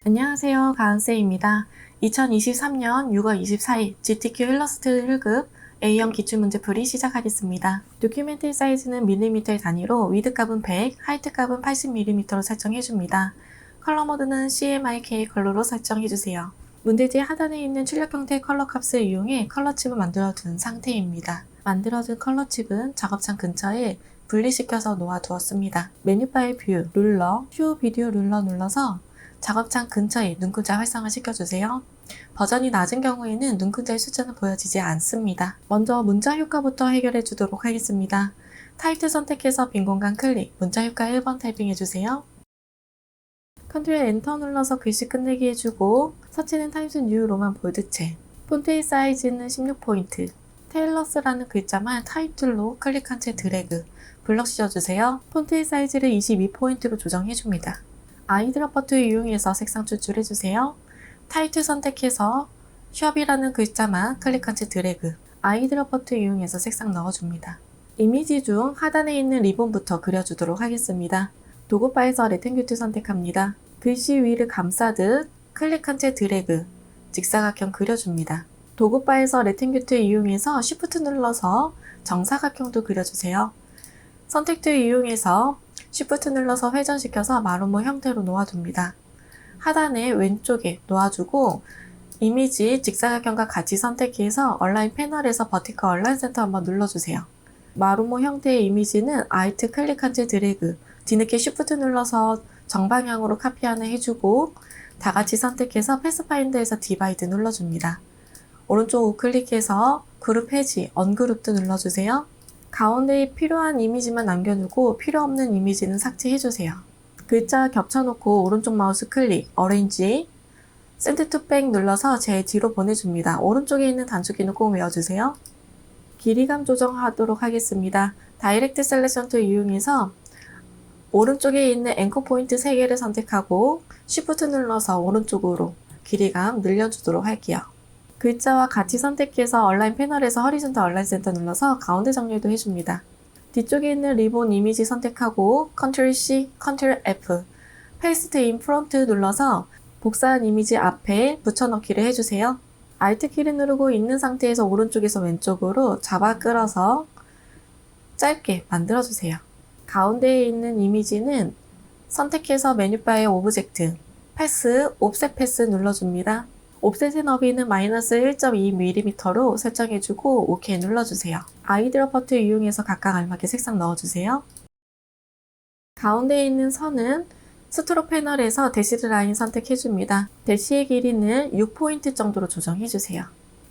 안녕하세요. 가은쌤입니다. 2023년 6월 24일 GTQ 일러스트 1급 A형 기출문제풀이 시작하겠습니다. 도큐멘트 사이즈는 밀리미터의 단위로 위드값은 100, 하이트값은 80mm로 설정해줍니다. 컬러 모드는 CMYK 컬러로 설정해주세요. 문제지 하단에 있는 출력 형태 컬러 값을 이용해 컬러 칩을 만들어둔 상태입니다. 만들어진 컬러 칩은 작업창 근처에 분리시켜서 놓아두었습니다. 메뉴바의 뷰, 룰러, 쇼 비디오 룰러 눌러서 작업창 근처에 눈금자 활성화 시켜주세요. 버전이 낮은 경우에는 눈금자의 숫자는 보여지지 않습니다. 먼저 문자 효과부터 해결해 주도록 하겠습니다. 타이틀 선택해서 빈 공간 클릭, 문자 효과 1번 타이핑해주세요. 컨트롤 엔터 눌러서 글씨 끝내기 해주고 서치는 타임스 뉴 로만 볼드체, 폰트의 사이즈는 16포인트, 테일러스라는 글자만 타이틀로 클릭한 채 드래그, 블럭 씌워주세요. 폰트의 사이즈를 22포인트로 조정해줍니다. 아이드롭 버튼을 이용해서 색상 추출해주세요. 타이틀 선택해서 숍이라는 글자만 클릭한 채 드래그, 아이드롭 버튼을 이용해서 색상 넣어줍니다. 이미지 중 하단에 있는 리본부터 그려주도록 하겠습니다. 도구바에서 레탱귤 선택합니다. 글씨 위를 감싸듯 클릭한 채 드래그, 직사각형 그려줍니다. 도구바에서 레탱귤 이용해서 Shift 눌러서 정사각형도 그려주세요. 선택 이용해서 Shift 눌러서 회전시켜서 마루모 형태로 놓아둡니다. 하단에 왼쪽에 놓아주고 이미지 직사각형과 같이 선택해서 얼라인 패널에서 버티컬 얼라인 센터 한번 눌러주세요. 마루모 형태의 이미지는 Alt 클릭한 채 드래그, 뒤늦게 Shift 눌러서 정방향으로 카피하는 해주고 다같이 선택해서 패스파인더에서 디바이드 눌러줍니다. 오른쪽 우클릭해서 그룹 해지, 언그룹도 눌러주세요. 가운데에 필요한 이미지만 남겨두고 필요 없는 이미지는 삭제해주세요. 글자 겹쳐놓고 오른쪽 마우스 클릭, 어레인지, 센드 투 백 눌러서 제 뒤로 보내줍니다. 오른쪽에 있는 단축키는 꼭 외워주세요. 길이감 조정하도록 하겠습니다. 다이렉트 셀렉션 툴 이용해서 오른쪽에 있는 앵커 포인트 3개를 선택하고 Shift 눌러서 오른쪽으로 길이감 늘려주도록 할게요. 글자와 같이 선택해서 얼라인 패널에서 허리존탈 얼라인 센터 눌러서 가운데 정렬도 해줍니다. 뒤쪽에 있는 리본 이미지 선택하고 Ctrl C, Ctrl F, Paste in Front 눌러서 복사한 이미지 앞에 붙여넣기를 해주세요. Alt 키를 누르고 있는 상태에서 오른쪽에서 왼쪽으로 잡아 끌어서 짧게 만들어주세요. 가운데에 있는 이미지는 선택해서 메뉴바의 오브젝트, 패스, 옵셋 패스 눌러줍니다. 옵셋의 너비는 마이너스 1.2mm로 설정해주고 OK 눌러주세요. 아이드롭 버튼 이용해서 각각 알맞게 색상 넣어주세요. 가운데에 있는 선은 스트로크 패널에서 대시드 라인 선택해줍니다. 대시의 길이는 6포인트 정도로 조정해주세요.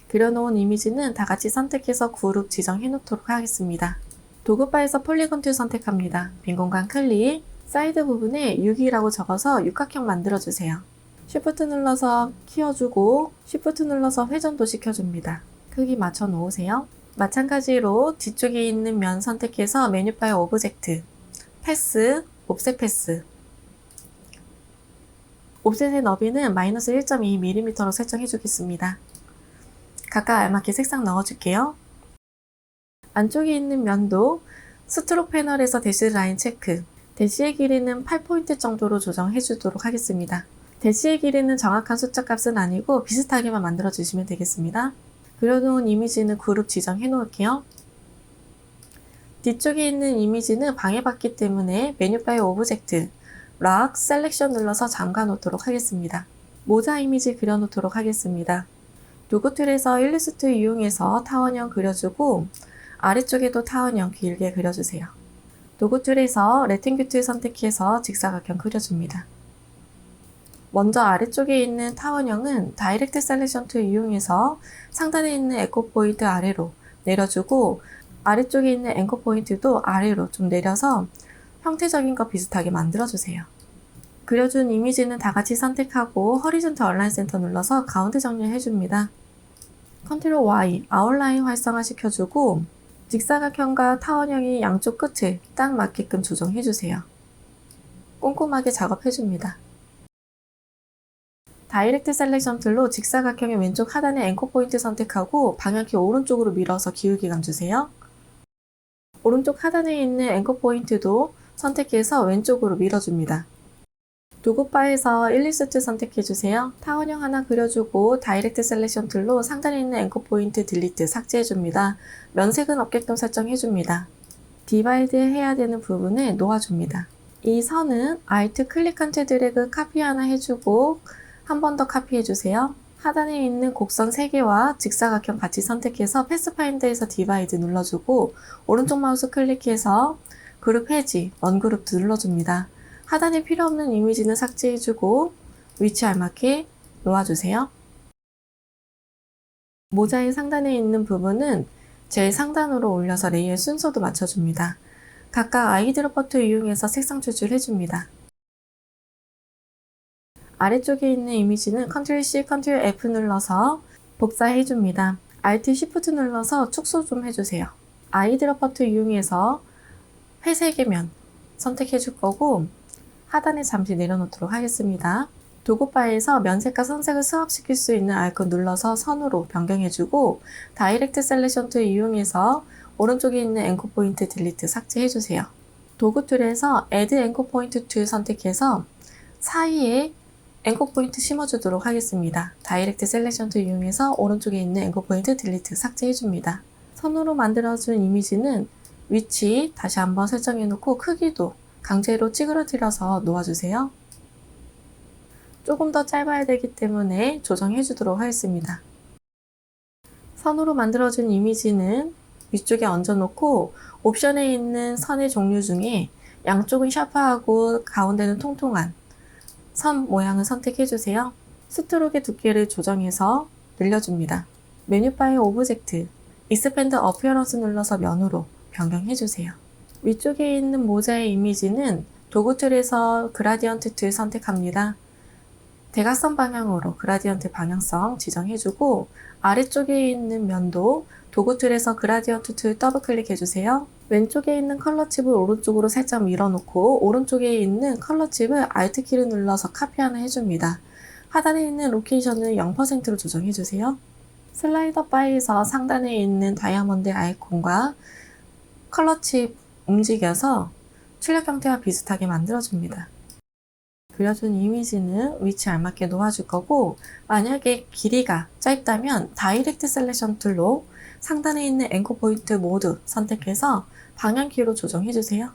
그려놓은 이미지는 다같이 선택해서 그룹 지정해놓도록 하겠습니다. 도구바에서 폴리곤 툴 선택합니다. 빈 공간 클릭, 사이드 부분에 6이라고 적어서 육각형 만들어주세요. Shift 눌러서 키워주고 Shift 눌러서 회전도 시켜줍니다. 크기 맞춰 놓으세요. 마찬가지로 뒤쪽에 있는 면 선택해서 메뉴바의 오브젝트, 패스, 옵셋 패스, 옵셋의 너비는 마이너스 1.2mm로 설정해 주겠습니다. 각각 알맞게 색상 넣어줄게요. 안쪽에 있는 면도 스트로크 패널에서 대시 라인 체크, 대시의 길이는 8포인트 정도로 조정해 주도록 하겠습니다. 대시의 길이는 정확한 숫자 값은 아니고 비슷하게만 만들어 주시면 되겠습니다. 그려놓은 이미지는 그룹 지정해 놓을게요. 뒤쪽에 있는 이미지는 방해받기 때문에 메뉴바의 오브젝트, 락, 셀렉션 눌러서 잠가 놓도록 하겠습니다. 모자 이미지 그려 놓도록 하겠습니다. 도구 툴에서 일리스트 이용해서 타원형 그려주고 아래쪽에도 타원형 길게 그려주세요. 도구 툴에서 레탱귤 툴 선택해서 직사각형 그려줍니다. 먼저 아래쪽에 있는 타원형은 다이렉트 셀렉션 툴 이용해서 상단에 있는 에코 포인트 아래로 내려주고 아래쪽에 있는 앵커 포인트도 아래로 좀 내려서 형태적인 거 비슷하게 만들어주세요. 그려준 이미지는 다같이 선택하고 허리존탈 얼라인 센터 눌러서 가운데 정렬해줍니다. Ctrl Y, 아웃라인 활성화 시켜주고 직사각형과 타원형이 양쪽 끝을 딱 맞게끔 조정해주세요. 꼼꼼하게 작업해줍니다. 다이렉트 셀렉션 툴로 직사각형의 왼쪽 하단에 앵커 포인트 선택하고 방향키 오른쪽으로 밀어서 기울기감 주세요. 오른쪽 하단에 있는 앵커 포인트도 선택해서 왼쪽으로 밀어줍니다. 도구바에서 일리스트 선택해주세요. 타원형 하나 그려주고 다이렉트 셀렉션 툴로 상단에 있는 앵커 포인트 딜리트 삭제해줍니다. 면색은 없게끔 설정해줍니다. 디바이드 해야 되는 부분을 놓아줍니다. 이 선은 Alt 클릭한 채 드래그 카피 하나 해주고 한 번 더 카피해주세요. 하단에 있는 곡선 3개와 직사각형 같이 선택해서 패스파인더에서 디바이드 눌러주고 오른쪽 마우스 클릭해서 그룹 해지, 원그룹 눌러줍니다. 하단에 필요 없는 이미지는 삭제해주고 위치 알맞게 놓아주세요. 모자의 상단에 있는 부분은 제일 상단으로 올려서 레이어의 순서도 맞춰줍니다. 각각 아이드롭 버튼 이용해서 색상 추출해줍니다. 아래쪽에 있는 이미지는 Ctrl+C, Ctrl+F 눌러서 복사해줍니다. Alt+Shift 눌러서 축소 좀 해주세요. 아이드롭 버튼 이용해서 회색의 면 선택해줄 거고 하단에 잠시 내려놓도록 하겠습니다. 도구바에서 면색과 선색을 스왑시킬 수 있는 아이콘 눌러서 선으로 변경해주고 다이렉트 셀렉션 툴 이용해서 오른쪽에 있는 앵커 포인트 딜리트 삭제해주세요. 도구 툴에서 Add 앵커 포인트 툴 선택해서 사이에 앵커 포인트 심어주도록 하겠습니다. 다이렉트 셀렉션 툴 이용해서 오른쪽에 있는 앵커 포인트 딜리트 삭제해줍니다. 선으로 만들어준 이미지는 위치 다시 한번 설정해놓고 크기도 강제로 찌그러뜨려서 놓아주세요. 조금 더 짧아야 되기 때문에 조정해주도록 하겠습니다. 선으로 만들어준 이미지는 위쪽에 얹어놓고 옵션에 있는 선의 종류 중에 양쪽은 샤프하고 가운데는 통통한 선 모양을 선택해주세요. 스트로크의 두께를 조정해서 늘려줍니다. 메뉴바의 오브젝트, 익스펜드 어피어런스 눌러서 면으로 변경해주세요. 위쪽에 있는 모자의 이미지는 도구 툴에서 그라디언트 툴 선택합니다. 대각선 방향으로 그라디언트 방향성 지정해주고 아래쪽에 있는 면도 도구 툴에서 그라디언트 툴 더블 클릭해주세요. 왼쪽에 있는 컬러 칩을 오른쪽으로 살짝 밀어놓고 오른쪽에 있는 컬러 칩을 Alt 키를 눌러서 카피 하나 해줍니다. 하단에 있는 로케이션을 0%로 조정해주세요. 슬라이더 바에서 상단에 있는 다이아몬드 아이콘과 컬러 칩 움직여서 출력 형태와 비슷하게 만들어줍니다. 그려준 이미지는 위치 알맞게 놓아줄 거고 만약에 길이가 짧다면 다이렉트 셀렉션 툴로 상단에 있는 앵커 포인트 모두 선택해서 방향키로 조정해주세요.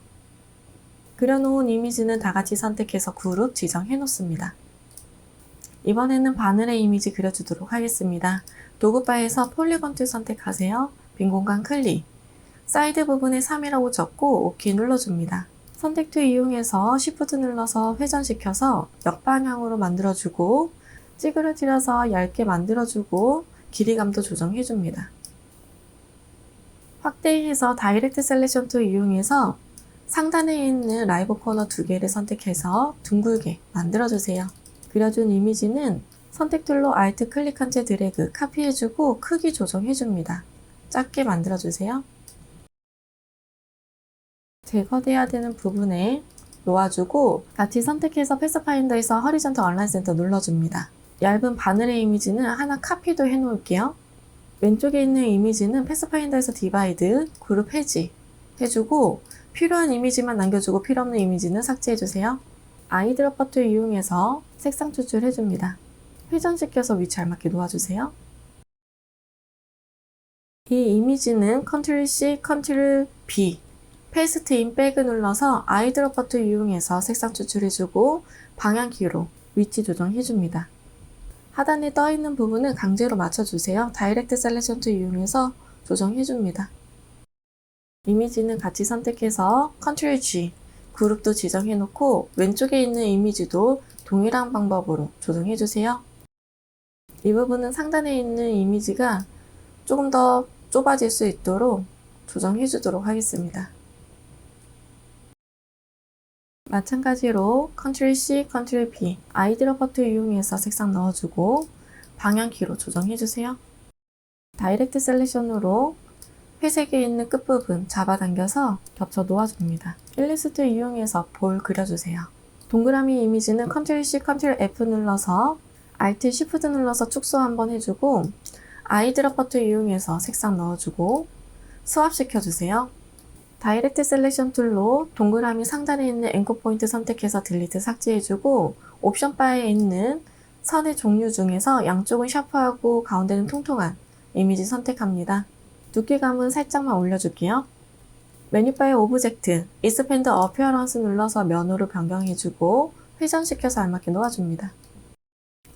그려놓은 이미지는 다같이 선택해서 그룹 지정해 놓습니다. 이번에는 바늘의 이미지 그려주도록 하겠습니다. 도구바에서 폴리건 툴 선택하세요. 빈 공간 클릭. 사이드 부분에 3이라고 적고 OK 눌러줍니다. 선택 툴 이용해서 Shift 눌러서 회전시켜서 역방향으로 만들어주고 찌그러뜨려서 얇게 만들어주고 길이감도 조정해줍니다. 확대해서 다이렉트 셀렉션 툴 이용해서 상단에 있는 라이브 코너 2개를 선택해서 둥글게 만들어주세요. 그려준 이미지는 선택 툴로 Alt 클릭한 채 드래그 카피해주고 크기 조정해줍니다. 작게 만들어주세요. 제거돼야 되는 부분에 놓아주고 같이 선택해서 패스파인더에서 허리전트 얼라인 센터 눌러줍니다. 얇은 바늘의 이미지는 하나 카피도 해놓을게요. 왼쪽에 있는 이미지는 패스파인더에서 디바이드, 그룹 해지 해주고 필요한 이미지만 남겨주고 필요 없는 이미지는 삭제해주세요. 아이드롭 버튼 이용해서 색상 추출해줍니다. 회전시켜서 위치 알맞게 놓아주세요. 이 이미지는 Ctrl+C, Ctrl+B 페이스트 인 백을 눌러서 아이드롭 버튼 이용해서 색상 추출해주고 방향키로 위치 조정해줍니다. 하단에 떠있는 부분은 강제로 맞춰주세요. 다이렉트 셀렉션 툴 이용해서 조정해줍니다. 이미지는 같이 선택해서 Ctrl+G 그룹도 지정해놓고 왼쪽에 있는 이미지도 동일한 방법으로 조정해주세요. 이 부분은 상단에 있는 이미지가 조금 더 좁아질 수 있도록 조정해주도록 하겠습니다. 마찬가지로 Ctrl+C, Ctrl+B 아이드롭 버튼 이용해서 색상 넣어주고 방향키로 조정해주세요. 다이렉트 셀렉션으로 회색에 있는 끝부분 잡아당겨서 겹쳐 놓아줍니다. 일리스트 이용해서 볼 그려주세요. 동그라미 이미지는 Ctrl+C, Ctrl+F 눌러서 Alt, Shift 눌러서 축소 한번 해주고 아이드롭 버튼 이용해서 색상 넣어주고 스왑 시켜주세요. 다이렉트 셀렉션 툴로 동그라미 상단에 있는 앵커 포인트 선택해서 딜리트 삭제해주고 옵션 바에 있는 선의 종류 중에서 양쪽은 샤프하고 가운데는 통통한 이미지 선택합니다. 두께감은 살짝만 올려줄게요. 메뉴바의 오브젝트, 익스펜드 어피어런스 눌러서 면으로 변경해주고 회전시켜서 알맞게 놓아줍니다.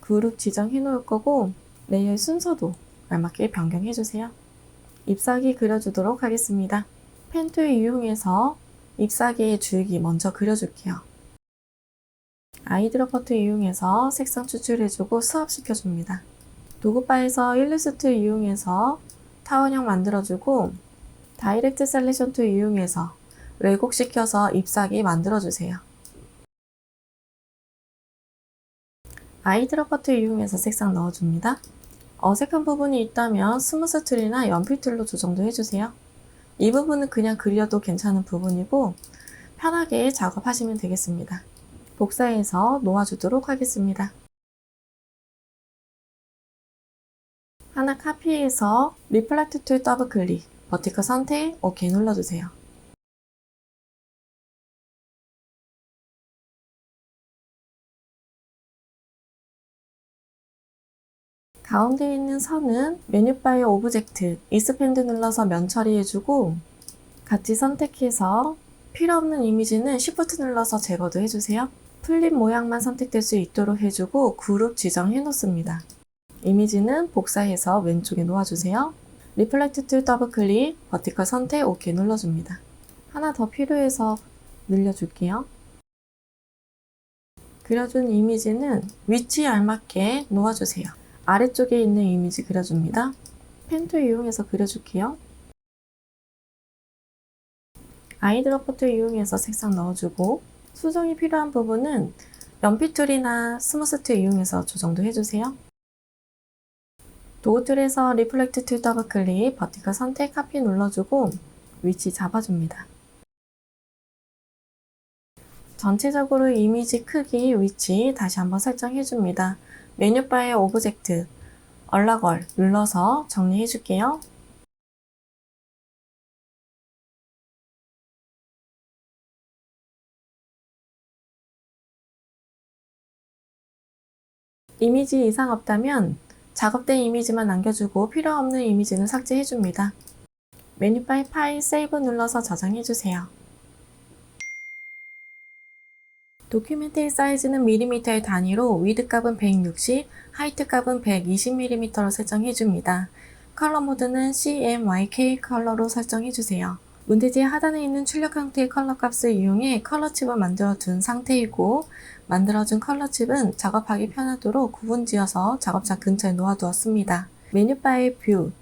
그룹 지정해 놓을 거고 레이어의 순서도 알맞게 변경해주세요. 잎사귀 그려주도록 하겠습니다. 펜 툴 이용해서 잎사귀의 줄기 먼저 그려줄게요. 아이드로퍼 툴 이용해서 색상 추출해주고 스왑시켜줍니다. 도구바에서 일루스트 이용해서 타원형 만들어주고 다이렉트 셀렉션 툴 이용해서 왜곡시켜서 잎사귀 만들어주세요. 아이드로퍼 툴 이용해서 색상 넣어줍니다. 어색한 부분이 있다면 스무스 툴이나 연필 툴로 조정도 해주세요. 이 부분은 그냥 그려도 괜찮은 부분이고 편하게 작업하시면 되겠습니다. 복사해서 놓아주도록 하겠습니다. 하나 카피해서 리플렉트 툴 더블 클릭, 버티컬 선택, OK 눌러주세요. 가운데 있는 선은 메뉴바의 오브젝트, 익스펜드 눌러서 면 처리해주고 같이 선택해서 필요없는 이미지는 Shift 눌러서 제거도 해주세요. 플립 모양만 선택될 수 있도록 해주고 그룹 지정해 놓습니다. 이미지는 복사해서 왼쪽에 놓아주세요. 리플렉트 툴 더블 클릭, 버티컬 선택, OK 눌러줍니다. 하나 더 필요해서 늘려줄게요. 그려준 이미지는 위치에 알맞게 놓아주세요. 아래쪽에 있는 이미지 그려줍니다. 펜 툴 이용해서 그려줄게요. 아이드로퍼 툴 이용해서 색상 넣어주고 수정이 필요한 부분은 연필 툴이나 스무스 툴 이용해서 조정도 해주세요. 도구 툴에서 리플렉트 툴 더블 클릭, 버티컬 선택, 카피 눌러주고 위치 잡아줍니다. 전체적으로 이미지 크기, 위치 다시 한번 설정해줍니다. 메뉴바의 오브젝트, 얼라걸 눌러서 정리해줄게요. 이미지 이상 없다면 작업된 이미지만 남겨주고 필요 없는 이미지는 삭제해줍니다. 메뉴바의 파일, 세이브 눌러서 저장해주세요. 도큐멘터리 사이즈는 밀리미터의 단위로 위드 값은 160, 하이트 값은 120mm로 설정해줍니다. 컬러 모드는 CMYK 컬러로 설정해주세요. 문대지 하단에 있는 출력 형태의 컬러 값을 이용해 컬러 칩을 만들어 둔 상태이고 만들어준 컬러 칩은 작업하기 편하도록 구분지어서 작업장 근처에 놓아두었습니다. 메뉴바의 뷰,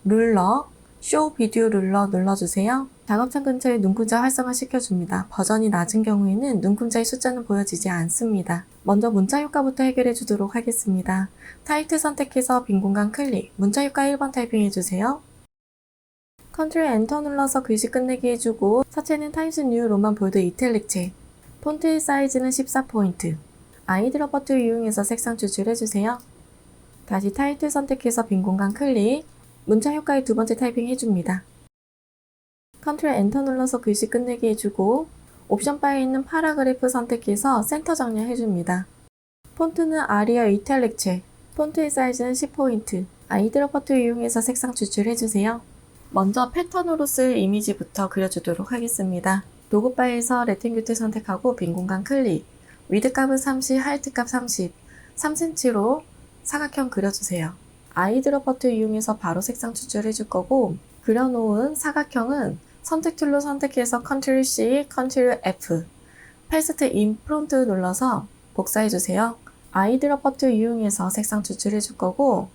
룰러, 쇼 비디오 룰러 눌러주세요. 작업장 근처에 눈금자 활성화 시켜줍니다. 버전이 낮은 경우에는 눈금자의 숫자는 보여지지 않습니다. 먼저 문자 효과부터 해결해 주도록 하겠습니다. 타이틀 선택해서 빈 공간 클릭, 문자 효과 1번 타이핑해주세요. 컨트롤 엔터 눌러서 글씨 끝내기 해주고 서체는 타임스 뉴 로만 볼드 이탈릭체, 폰트의 사이즈는 14포인트, 아이드로퍼 툴 이용해서 색상 추출해주세요. 다시 타이틀 선택해서 빈 공간 클릭, 문자 효과의 두 번째 타이핑 해줍니다. 컨트롤 엔터 눌러서 글씨 끝내기 해주고 옵션 바에 있는 파라그래프 선택해서 센터 정렬해줍니다. 폰트는 아리얼 이탈릭체, 폰트의 사이즈는 10포인트, 아이드로퍼 툴 이용해서 색상 추출해주세요. 먼저 패턴으로 쓸 이미지부터 그려주도록 하겠습니다. 도구바에서 레팅규트 선택하고 빈 공간 클릭, 위드 값은 30, 하이트 값 30, 3cm로 사각형 그려주세요. 아이드로퍼 툴 이용해서 바로 색상 추출해줄 거고 그려놓은 사각형은 선택 툴로 선택해서 Ctrl C, Ctrl F, 패스트 인 프론트 눌러서 복사해주세요. 아이드로퍼 툴 이용해서 색상 추출해줄 거고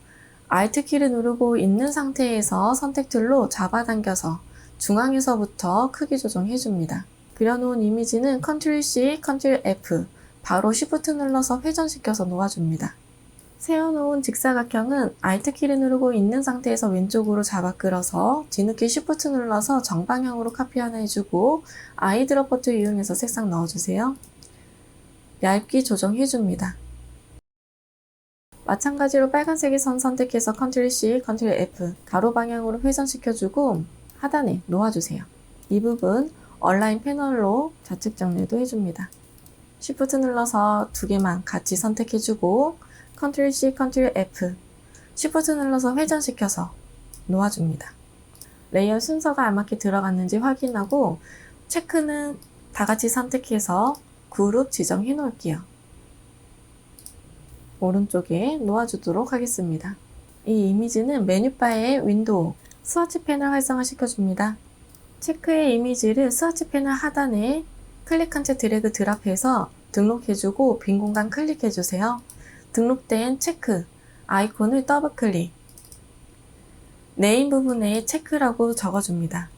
Alt 키를 누르고 있는 상태에서 선택 툴로 잡아당겨서 중앙에서부터 크기 조정해줍니다. 그려놓은 이미지는 Ctrl C, Ctrl F, 바로 Shift 눌러서 회전시켜서 놓아줍니다. 세워놓은 직사각형은 Alt 키를 누르고 있는 상태에서 왼쪽으로 잡아 끌어서 뒤늦게 Shift 눌러서 정방향으로 카피 하나 해주고 아이드로퍼 툴 이용해서 색상 넣어주세요. 얇기 조정해줍니다. 마찬가지로 빨간색의 선 선택해서 Ctrl C, Ctrl F, 가로 방향으로 회전시켜주고 하단에 놓아주세요. 이 부분 얼라인 패널로 좌측 정리도 해줍니다. Shift 눌러서 두 개만 같이 선택해주고 Ctrl C, Ctrl F, Shift 눌러서 회전시켜서 놓아줍니다. 레이어 순서가 알맞게 들어갔는지 확인하고 체크는 다 같이 선택해서 그룹 지정해 놓을게요. 오른쪽에 놓아주도록 하겠습니다. 이 이미지는 메뉴바의 윈도우, 스와치 패널 활성화 시켜줍니다. 체크의 이미지를 스와치 패널 하단에 클릭한 채 드래그 드랍해서 등록해주고 빈 공간 클릭해주세요. 등록된 체크 아이콘을 더블 클릭, 네임 부분에 체크라고 적어줍니다.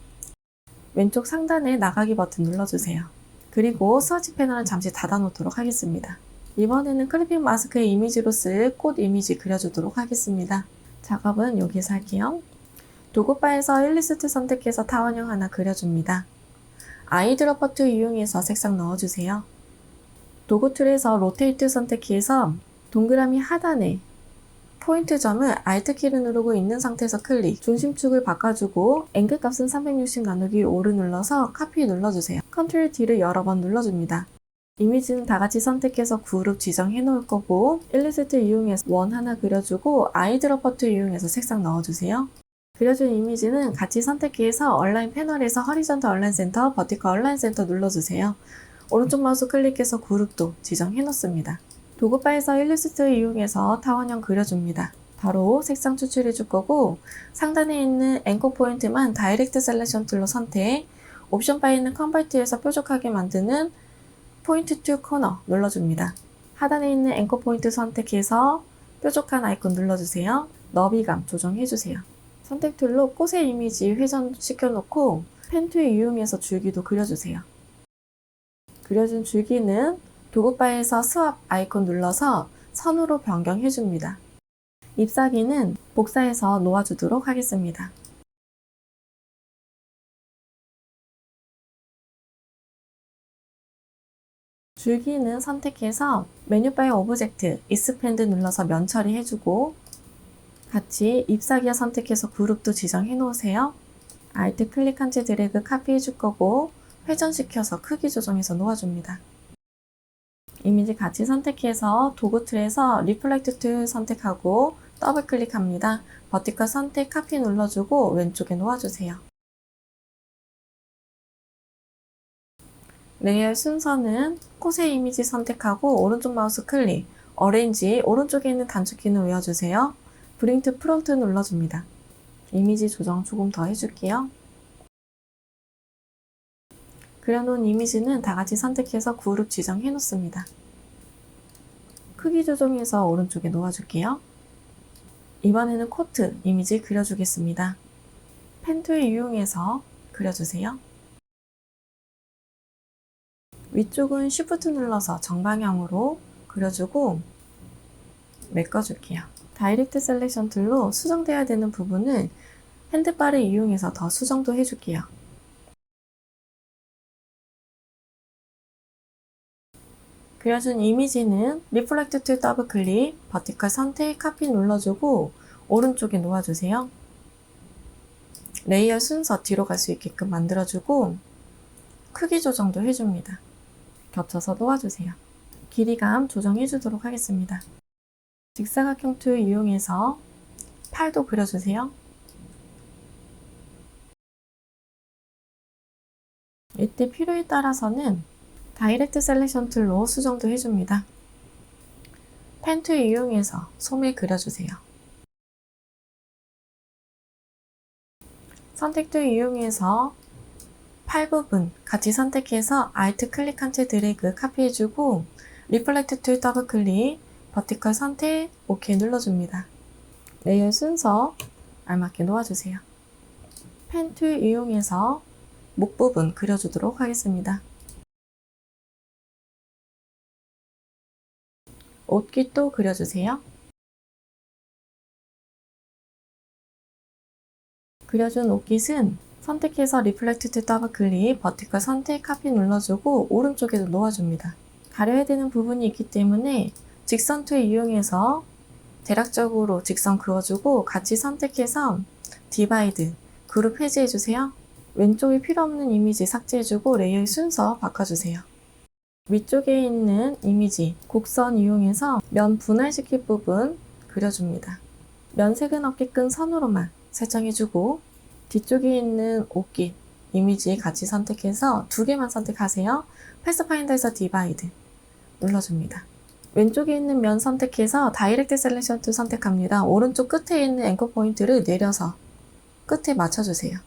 왼쪽 상단에 나가기 버튼 눌러주세요. 그리고 스와치 패널을 잠시 닫아놓도록 하겠습니다. 이번에는 클리핑 마스크의 이미지로 쓸 꽃 이미지 그려주도록 하겠습니다. 작업은 여기서 할게요. 도구바에서 일리스트 선택해서 타원형 하나 그려줍니다. 아이드로퍼 툴 이용해서 색상 넣어주세요. 도구 툴에서 로테이트 선택해서 동그라미 하단에 포인트 점을 Alt키를 누르고 있는 상태에서 클릭, 중심축을 바꿔주고 앵글 값은 360 나누기 5를 눌러서 카피 눌러주세요. Ctrl D를 여러 번 눌러줍니다. 이미지는 다 같이 선택해서 그룹 지정해 놓을 거고 일리스트 이용해서 원 하나 그려주고 아이드로퍼 툴 이용해서 색상 넣어주세요. 그려준 이미지는 같이 선택해서 얼라인 패널에서 허리전탈 얼라인 센터, 버티컬 얼라인 센터 눌러주세요. 오른쪽 마우스 클릭해서 그룹도 지정해 놓습니다. 도구바에서 일리스트 이용해서 타원형 그려줍니다. 바로 색상 추출해 줄 거고 상단에 있는 앵커 포인트만 다이렉트 셀렉션 툴로 선택, 옵션 바에 있는 컨버트에서 뾰족하게 만드는 포인트 툴 코너 눌러줍니다. 하단에 있는 앵커 포인트 선택해서 뾰족한 아이콘 눌러주세요. 너비감 조정해주세요. 선택 툴로 꽃의 이미지 회전시켜 놓고 펜 툴 이용해서 줄기도 그려주세요. 그려준 줄기는 도구바에서 스왑 아이콘 눌러서 선으로 변경해줍니다. 잎사귀는 복사해서 놓아주도록 하겠습니다. 줄기는 선택해서 메뉴바의 오브젝트, 익스펜드 눌러서 면 처리해주고 같이 잎사귀와 선택해서 그룹도 지정해 놓으세요. Alt 클릭한 채 드래그 카피해 줄 거고 회전시켜서 크기 조정해서 놓아줍니다. 이미지 같이 선택해서 도구 툴에서 리플렉트 툴 선택하고 더블 클릭합니다. 버티컬 선택 카피 눌러주고 왼쪽에 놓아주세요. 레이어 순서는 꽃의 이미지 선택하고 오른쪽 마우스 클릭, 어레인지 오른쪽에 있는 단축키는 외워주세요. 브링 투 프론트 눌러줍니다. 이미지 조정 조금 더 해줄게요. 그려놓은 이미지는 다 같이 선택해서 그룹 지정해 놓습니다. 크기 조정해서 오른쪽에 놓아줄게요. 이번에는 코트 이미지 그려주겠습니다. 펜 툴 이용해서 그려주세요. 위쪽은 Shift 눌러서 정방향으로 그려주고 메꿔줄게요. 다이렉트 셀렉션 툴로 수정되어야 되는 부분을 핸드바를 이용해서 더 수정도 해줄게요. 그려준 이미지는 리플렉트 툴 더블 클릭, 버티컬 선택, 카피 눌러주고 오른쪽에 놓아주세요. 레이어 순서 뒤로 갈 수 있게끔 만들어주고 크기 조정도 해줍니다. 겹쳐서 놓아주세요. 길이감 조정해주도록 하겠습니다. 직사각형 툴 이용해서 팔도 그려주세요. 이때 필요에 따라서는 다이렉트 셀렉션 툴로 수정도 해줍니다. 펜 툴 이용해서 소매 그려주세요. 선택 툴 이용해서 팔 부분 같이 선택해서 Alt 클릭한 채 드래그 카피해주고 리플렉트 툴 더블 클릭, 버티컬 선택, OK 눌러줍니다. 레이어 순서 알맞게 놓아주세요. 펜 툴 이용해서 목 부분 그려주도록 하겠습니다. 옷깃도 그려주세요. 그려준 옷깃은 선택해서 리플렉트 툴 더블 클릭, 버티컬 선택, 카피 눌러주고 오른쪽에도 놓아줍니다. 가려야 되는 부분이 있기 때문에 직선 툴 이용해서 대략적으로 직선 그어주고 같이 선택해서 디바이드, 그룹 해제해주세요. 왼쪽에 필요 없는 이미지 삭제해주고 레이어의 순서 바꿔주세요. 위쪽에 있는 이미지 곡선 이용해서 면 분할시킬 부분 그려줍니다. 면색은 없게끔 선으로만 설정해주고 뒤쪽에 있는 옷깃 이미지 같이 선택해서 두 개만 선택하세요. 패스파인더에서 디바이드 눌러줍니다. 왼쪽에 있는 면 선택해서 다이렉트 셀렉션 툴 선택합니다. 오른쪽 끝에 있는 앵커 포인트를 내려서 끝에 맞춰주세요.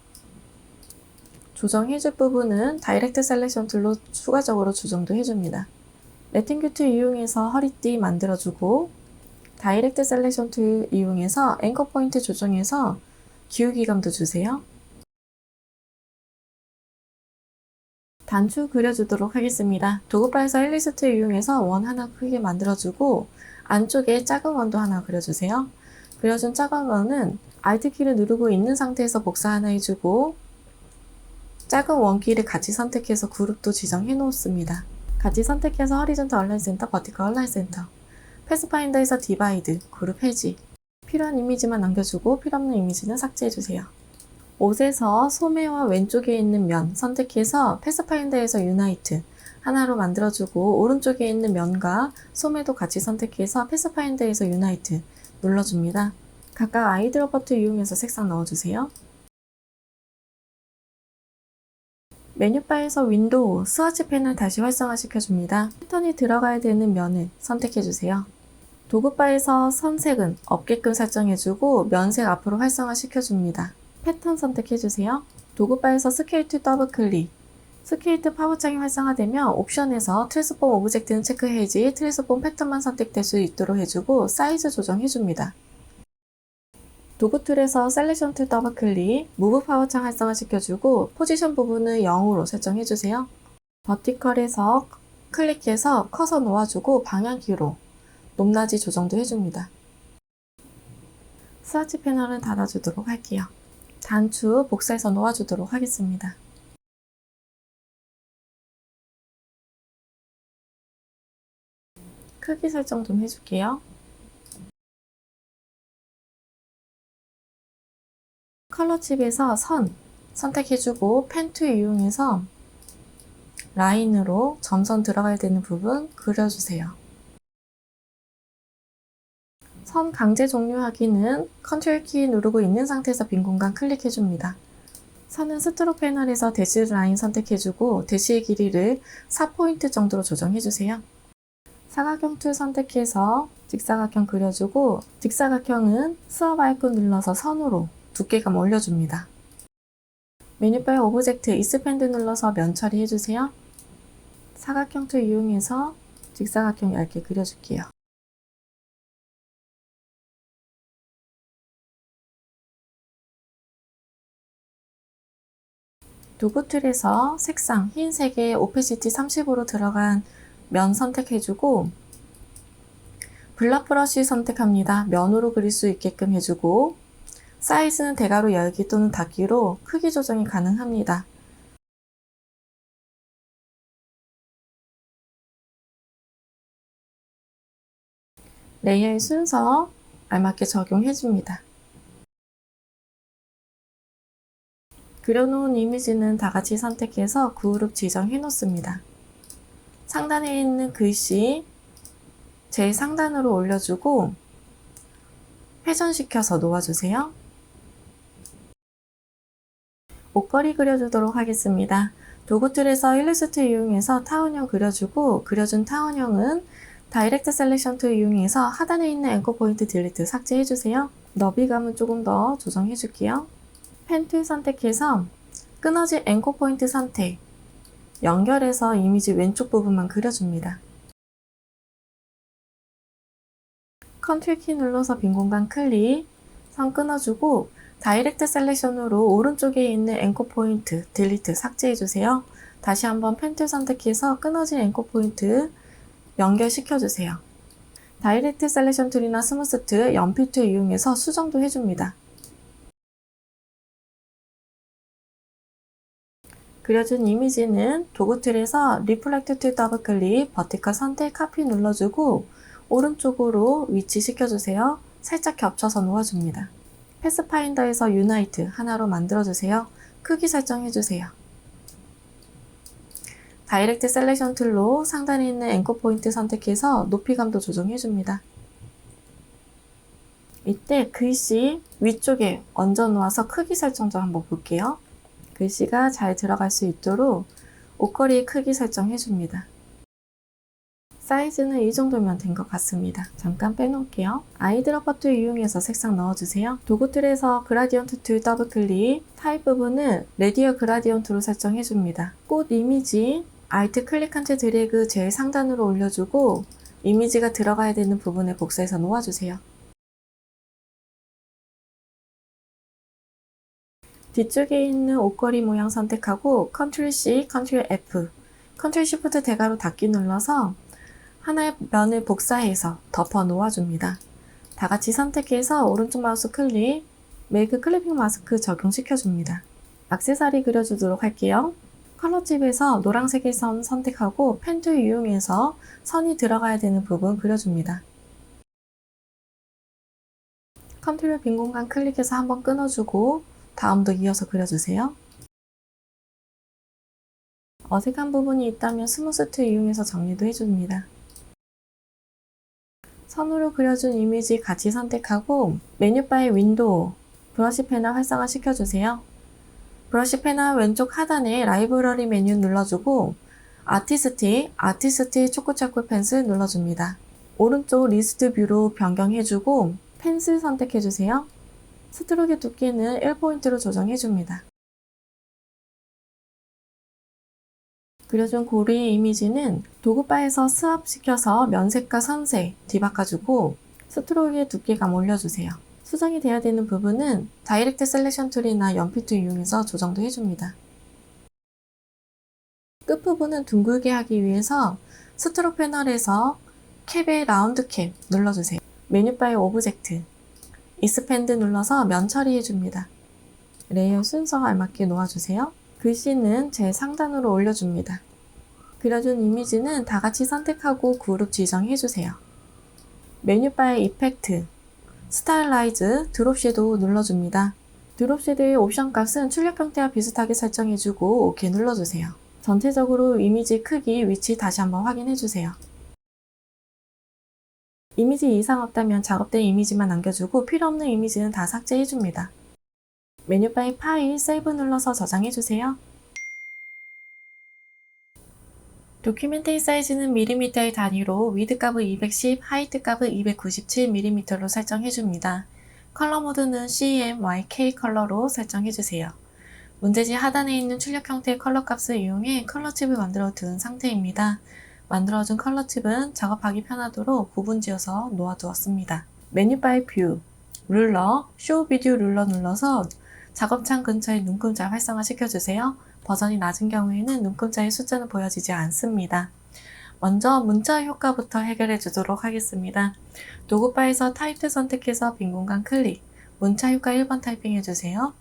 조정해줄 부분은 다이렉트 셀렉션 툴로 추가적으로 조정도 해줍니다. 레팅큐 툴 이용해서 허리띠 만들어주고 다이렉트 셀렉션 툴 이용해서 앵커 포인트 조정해서 기울기감도 주세요. 단추 그려주도록 하겠습니다. 도구바에서 헬리스 툴 이용해서 원 하나 크게 만들어주고 안쪽에 작은 원도 하나 그려주세요. 그려준 작은 원은 Alt키를 누르고 있는 상태에서 복사 하나 해주고 작은 원키를 같이 선택해서 그룹도 지정해 놓습니다. 같이 선택해서 허리존탈 얼라인 센터, 버티컬 얼라인 센터, 패스파인더에서 디바이드, 그룹 해지, 필요한 이미지만 남겨주고 필요 없는 이미지는 삭제해주세요. 옷에서 소매와 왼쪽에 있는 면 선택해서 패스파인더에서 유나이트 하나로 만들어주고 오른쪽에 있는 면과 소매도 같이 선택해서 패스파인더에서 유나이트 눌러줍니다. 각각 아이드롭 버튼 이용해서 색상 넣어주세요. 메뉴바에서 윈도우, 스와치 패널 다시 활성화시켜줍니다. 패턴이 들어가야 되는 면을 선택해주세요. 도구바에서 선색은 없게끔 설정해주고 면색 앞으로 활성화시켜줍니다. 패턴 선택해주세요. 도구바에서 스케일 툴 더블 클릭, 스케일 툴 파워창이 활성화되면 옵션에서 트랜스폼 오브젝트는 체크해야지 트랜스폼 패턴만 선택될 수 있도록 해주고 사이즈 조정해줍니다. 도구 툴에서 셀렉션 툴 더블 클릭, 무브 파워창 활성화시켜주고 포지션 부분을 0으로 설정해주세요. 버티컬에서 클릭해서 커서 놓아주고 방향키로 높낮이 조정도 해줍니다. 스와치 패널은 닫아주도록 할게요. 단추 복사해서 놓아주도록 하겠습니다. 크기 설정 좀 해줄게요. 컬러 칩에서 선 선택해주고 펜 툴 이용해서 라인으로 점선 들어가야 되는 부분 그려주세요. 선 강제 종료하기는 컨트롤 키 누르고 있는 상태에서 빈 공간 클릭해줍니다. 선은 스트로크 패널에서 대시 라인 선택해주고 대시의 길이를 4포인트 정도로 조정해주세요. 사각형 툴 선택해서 직사각형 그려주고 직사각형은 스왑 아이콘 눌러서 선으로 두께감 올려줍니다. 메뉴바의 오브젝트 익스펜드 눌러서 면 처리해주세요. 사각형 툴 이용해서 직사각형 얇게 그려줄게요. 도구 툴에서 색상 흰색에 오페시티 30으로 들어간 면 선택해주고 블러 브러쉬 선택합니다. 면으로 그릴 수 있게끔 해주고 사이즈는 대괄호 열기 또는 닫기로 크기 조정이 가능합니다. 레이어의 순서 알맞게 적용해줍니다. 그려놓은 이미지는 다같이 선택해서 그룹 지정해 놓습니다. 상단에 있는 글씨 제일 상단으로 올려주고 회전시켜서 놓아주세요. 옷걸이 그려주도록 하겠습니다. 도구 툴에서 일러스트 이용해서 타원형 그려주고 그려준 타원형은 다이렉트 셀렉션 툴 이용해서 하단에 있는 앵커 포인트 딜리트 삭제해주세요. 너비감은 조금 더 조정해줄게요. 펜 툴 선택해서 끊어진 앵커 포인트 선택, 연결해서 이미지 왼쪽 부분만 그려줍니다. 컨트롤 키 눌러서 빈 공간 클릭, 선 끊어주고 다이렉트 셀렉션으로 오른쪽에 있는 앵커 포인트 딜리트 삭제해주세요. 다시 한번 펜 툴 선택해서 끊어진 앵커 포인트 연결시켜주세요. 다이렉트 셀렉션 툴이나 스무스 툴, 연필 툴 이용해서 수정도 해줍니다. 그려준 이미지는 도구 툴에서 리플렉트 툴 더블 클릭, 버티컬 선택, 카피 눌러주고 오른쪽으로 위치시켜주세요. 살짝 겹쳐서 놓아줍니다. 패스파인더에서 유나이트 하나로 만들어주세요. 크기 설정해주세요. 다이렉트 셀렉션 툴로 상단에 있는 앵커 포인트 선택해서 높이감도 조정해줍니다. 이때 글씨 위쪽에 얹어 놓아서 크기 설정 좀 한번 볼게요. 글씨가 잘 들어갈 수 있도록 옷걸이 크기 설정해줍니다. 사이즈는 이 정도면 된 것 같습니다. 잠깐 빼놓을게요. 아이드롭 툴 이용해서 색상 넣어주세요. 도구 툴에서 그라디언트 툴 더블 클릭, 타입 부분은 레디얼 그라디언트로 설정해줍니다. 꽃 이미지, 알트 클릭한 채 드래그 제일 상단으로 올려주고 이미지가 들어가야 되는 부분에 복사해서 놓아주세요. 뒤쪽에 있는 옷걸이 모양 선택하고 Ctrl C, Ctrl F, Ctrl Shift 대괄호 닫기 눌러서 하나의 면을 복사해서 덮어 놓아줍니다. 다 같이 선택해서 오른쪽 마우스 클릭, 메이크 클리핑 마스크 적용시켜줍니다. 액세서리 그려주도록 할게요. 컬러집에서 노란색의 선 선택하고 펜 툴 이용해서 선이 들어가야 되는 부분 그려줍니다. 컨트롤 빈 공간 클릭해서 한번 끊어주고 다음도 이어서 그려주세요. 어색한 부분이 있다면 스무스 툴 이용해서 정리도 해줍니다. 선으로 그려준 이미지 같이 선택하고 메뉴바의 윈도우, 브러쉬 패널 활성화 시켜주세요. 브러쉬 패널 왼쪽 하단에 라이브러리 메뉴 눌러주고 아티스트 초코초코 펜슬 눌러줍니다. 오른쪽 리스트 뷰로 변경해주고 펜슬 선택해주세요. 스트로크의 두께는 1포인트로 조정해줍니다. 그려준 고리의 이미지는 도구바에서 스왑시켜서 면색과 선색 뒤바꿔주고 스트로크의 두께감 올려주세요. 수정이 돼야 되는 부분은 다이렉트 셀렉션 툴이나 연필 툴 이용해서 조정도 해줍니다. 끝부분은 둥글게 하기 위해서 스트로크 패널에서 캡의 라운드 캡 눌러주세요. 메뉴바의 오브젝트, 익스펜드 눌러서 면 처리해줍니다. 레이어 순서에 알맞게 놓아주세요. 글씨는 제일 상단으로 올려줍니다. 그려준 이미지는 다 같이 선택하고 그룹 지정해주세요. 메뉴바의 이펙트, 스타일라이즈, 드롭 섀도우 눌러줍니다. 드롭 섀도우의 옵션 값은 출력 형태와 비슷하게 설정해주고 OK 눌러주세요. 전체적으로 이미지 크기, 위치 다시 한번 확인해주세요. 이미지 이상 없다면 작업된 이미지만 남겨주고 필요 없는 이미지는 다 삭제해줍니다. 메뉴바의 파일, 세이브 눌러서 저장해주세요. 도큐멘터리 사이즈는 밀리미터의 단위로 위드 값을 210, 하이트 값을 297mm로 설정해줍니다. 컬러 모드는 CMYK 컬러로 설정해주세요. 문제지 하단에 있는 출력 형태의 컬러 값을 이용해 컬러칩을 만들어 둔 상태입니다. 만들어준 컬러칩은 작업하기 편하도록 구분지어서 놓아두었습니다. 메뉴바의 뷰, 룰러, 쇼 비디오 룰러 눌러서 작업창 근처에 눈금자 활성화 시켜주세요. 버전이 낮은 경우에는 눈금자의 숫자는 보여지지 않습니다. 먼저 문자 효과부터 해결해 주도록 하겠습니다. 도구바에서 타입 선택해서 빈 공간 클릭, 문자 효과 1번 타이핑 해주세요.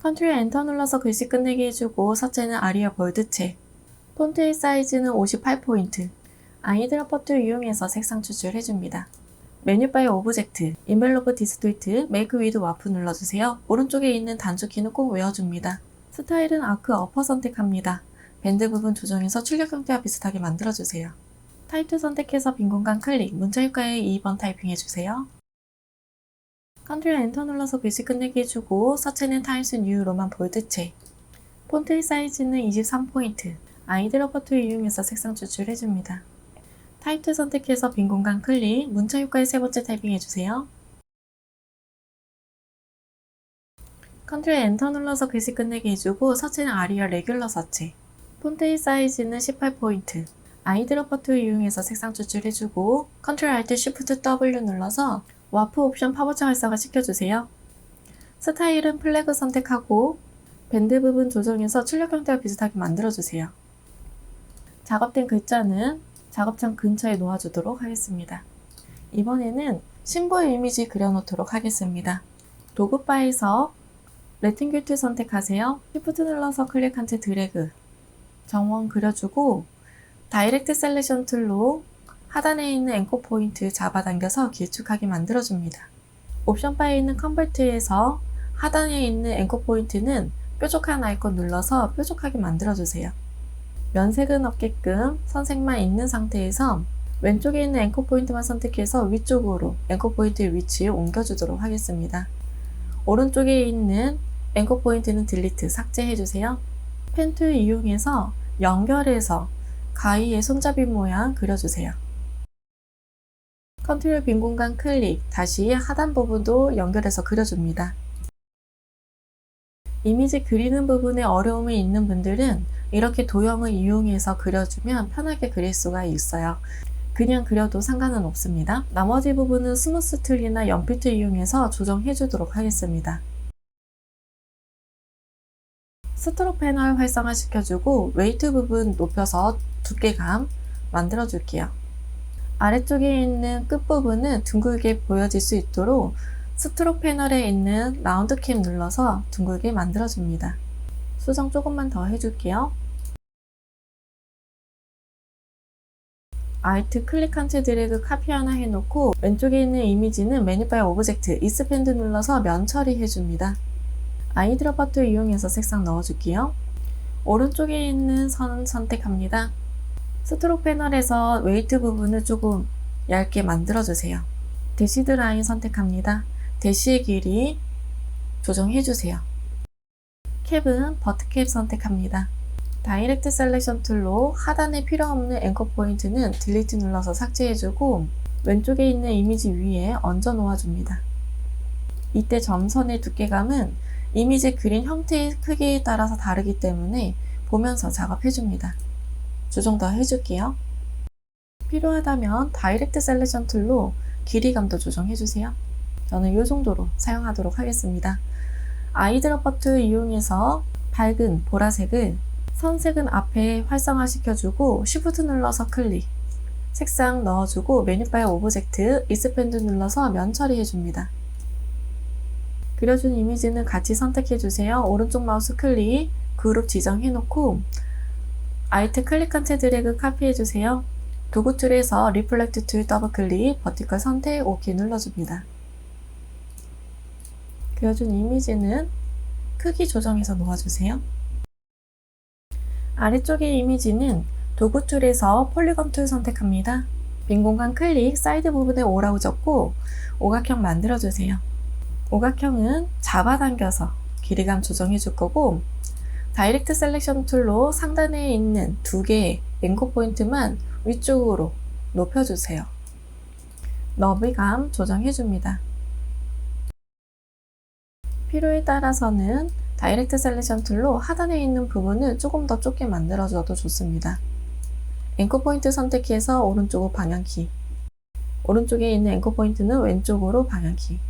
컨트롤 엔터 눌러서 글씨 끝내기 해주고 서체는 아리아 볼드체, 폰트의 사이즈는 58포인트, 아이드롭 툴 이용해서 색상 추출해줍니다. 메뉴바의 오브젝트, 인벨로프 디스토트, 메이크 위드 와프 눌러주세요. 오른쪽에 있는 단축키는 꼭 외워줍니다. 스타일은 아크 어퍼 선택합니다. 밴드 부분 조정해서 출력 형태와 비슷하게 만들어주세요. 타입 선택해서 빈 공간 클릭, 문자 효과에 2번 타이핑 해주세요. 컨트롤 엔터 눌러서 글씨 끝내기 해주고 서체는 타임스 뉴로만 볼드체, 폰트의 사이즈는 23포인트, 아이드롭 툴 이용해서 색상 추출해줍니다. 타입 선택해서 빈 공간 클릭, 문자 효과의 세 번째 타이핑 해주세요. 컨트롤 엔터 눌러서 글씨 끝내기 해주고 서체는 아리얼 레귤러 서체, 폰트의 사이즈는 18포인트, 아이드롭 툴 이용해서 색상 추출해주고 컨트롤 알트 쉬프트 W 눌러서 와프 옵션 파워차 활성화 시켜주세요. 스타일은 플래그 선택하고 밴드 부분 조정해서 출력 형태와 비슷하게 만들어주세요. 작업된 글자는 작업창 근처에 놓아주도록 하겠습니다. 이번에는 심볼 이미지 그려놓도록 하겠습니다. 도구바에서 레팅귤 툴 선택하세요. Shift 눌러서 클릭한 채 드래그, 정원 그려주고 다이렉트 셀렉션 툴로 하단에 있는 앵커 포인트 잡아당겨서 길쭉하게 만들어줍니다. 옵션 바에 있는 컨버트에서 하단에 있는 앵커 포인트는 뾰족한 아이콘 눌러서 뾰족하게 만들어주세요. 면색은 없게끔 선색만 있는 상태에서 왼쪽에 있는 앵커 포인트만 선택해서 위쪽으로 앵커 포인트의 위치에 옮겨주도록 하겠습니다. 오른쪽에 있는 앵커 포인트는 딜리트, 삭제해주세요. 펜 툴 이용해서 연결해서 가위의 손잡이 모양 그려주세요. 컨트롤 빈 공간 클릭, 다시 하단 부분도 연결해서 그려줍니다. 이미지 그리는 부분에 어려움이 있는 분들은 이렇게 도형을 이용해서 그려주면 편하게 그릴 수가 있어요. 그냥 그려도 상관은 없습니다. 나머지 부분은 스무스 툴이나 연필 툴 이용해서 조정해 주도록 하겠습니다. 스트로크 패널 활성화 시켜주고 웨이트 부분 높여서 두께감 만들어 줄게요. 아래쪽에 있는 끝부분은 둥글게 보여질 수 있도록 스트로크 패널에 있는 라운드 캡 눌러서 둥글게 만들어 줍니다. 수정 조금만 더 해줄게요. Alt 클릭한 채 드래그 카피 하나 해놓고 왼쪽에 있는 이미지는 메뉴바의 오브젝트 익스펜드 눌러서 면 처리해 줍니다. 아이드로퍼 툴 이용해서 색상 넣어줄게요. 오른쪽에 있는 선 선택합니다. 스트로크 패널에서 웨이트 부분을 조금 얇게 만들어주세요. 대시드 라인 선택합니다. 대시의 길이 조정해주세요. 캡은 버트캡 선택합니다. 다이렉트 셀렉션 툴로 하단에 필요없는 앵커 포인트는 딜리트 눌러서 삭제해주고 왼쪽에 있는 이미지 위에 얹어 놓아줍니다. 이때 점선의 두께감은 이미지 그린 형태의 크기에 따라서 다르기 때문에 보면서 작업해줍니다. 조정 더 해줄게요. 필요하다면 다이렉트 셀렉션 툴로 길이감도 조정해주세요. 저는 이 정도로 사용하도록 하겠습니다. 아이드로퍼 툴 이용해서 밝은 보라색을 선색은 앞에 활성화 시켜주고 Shift 눌러서 클릭, 색상 넣어주고 메뉴바의 오브젝트 익스펜드 눌러서 면 처리해줍니다. 그려준 이미지는 같이 선택해주세요. 오른쪽 마우스 클릭, 그룹 지정해놓고 Alt 클릭한 채 드래그 카피해주세요. 도구 툴에서 리플렉트 툴 더블 클릭, 버티컬 선택, OK 눌러줍니다. 그려준 이미지는 크기 조정해서 놓아주세요. 아래쪽의 이미지는 도구 툴에서 폴리건 툴 선택합니다. 빈 공간 클릭, 사이드 부분에 오라고 적고 오각형 만들어주세요. 오각형은 잡아당겨서 길이감 조정해 줄 거고 다이렉트 셀렉션 툴로 상단에 있는 두 개의 앵커 포인트만 위쪽으로 높여주세요. 너비감 조정해 줍니다. 필요에 따라서는 다이렉트 셀렉션 툴로 하단에 있는 부분을 조금 더 좁게 만들어줘도 좋습니다. 앵커 포인트 선택해서 오른쪽으로 방향키, 오른쪽에 있는 앵커 포인트는 왼쪽으로 방향키.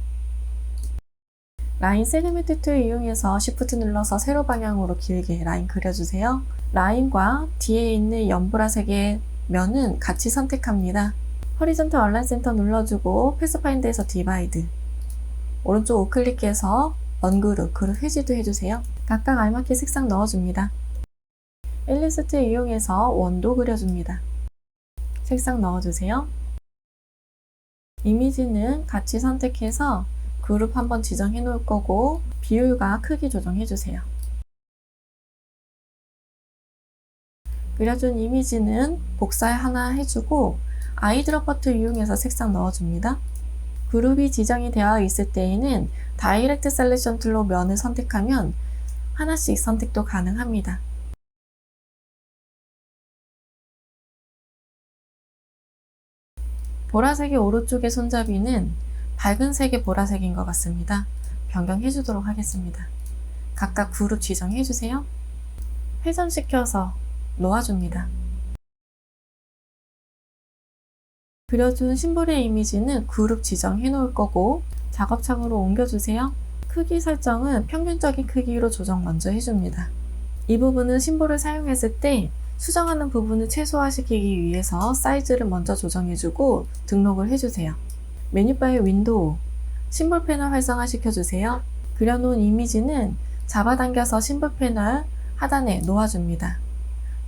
라인 세그멘트 툴 이용해서 Shift 눌러서 세로 방향으로 길게 라인 그려주세요. 라인과 뒤에 있는 연보라색의 면은 같이 선택합니다. 허리존탈 얼라인 센터 눌러주고 패스파인드에서 디바이드, 오른쪽 우클릭해서 언그룹, 그룹 해지도 해주세요. 각각 알맞게 색상 넣어줍니다. 일리스트 이용해서 원도 그려줍니다. 색상 넣어주세요. 이미지는 같이 선택해서 그룹 한번 지정해 놓을 거고 비율과 크기 조정해 주세요. 그려준 이미지는 복사 하나 해주고 아이드로퍼 툴 이용해서 색상 넣어줍니다. 그룹이 지정이 되어 있을 때에는 다이렉트 셀렉션 툴로 면을 선택하면 하나씩 선택도 가능합니다. 보라색의 오른쪽의 손잡이는 밝은 색의 보라색인 것 같습니다. 변경해 주도록 하겠습니다. 각각 그룹 지정해 주세요. 회전시켜서 놓아줍니다. 그려준 심볼의 이미지는 그룹 지정해 놓을 거고 작업창으로 옮겨주세요. 크기 설정은 평균적인 크기로 조정 먼저 해줍니다. 이 부분은 심볼을 사용했을 때 수정하는 부분을 최소화시키기 위해서 사이즈를 먼저 조정해주고 등록을 해주세요. 메뉴바의 윈도우, 심볼 패널 활성화 시켜주세요. 그려놓은 이미지는 잡아당겨서 심볼 패널 하단에 놓아줍니다.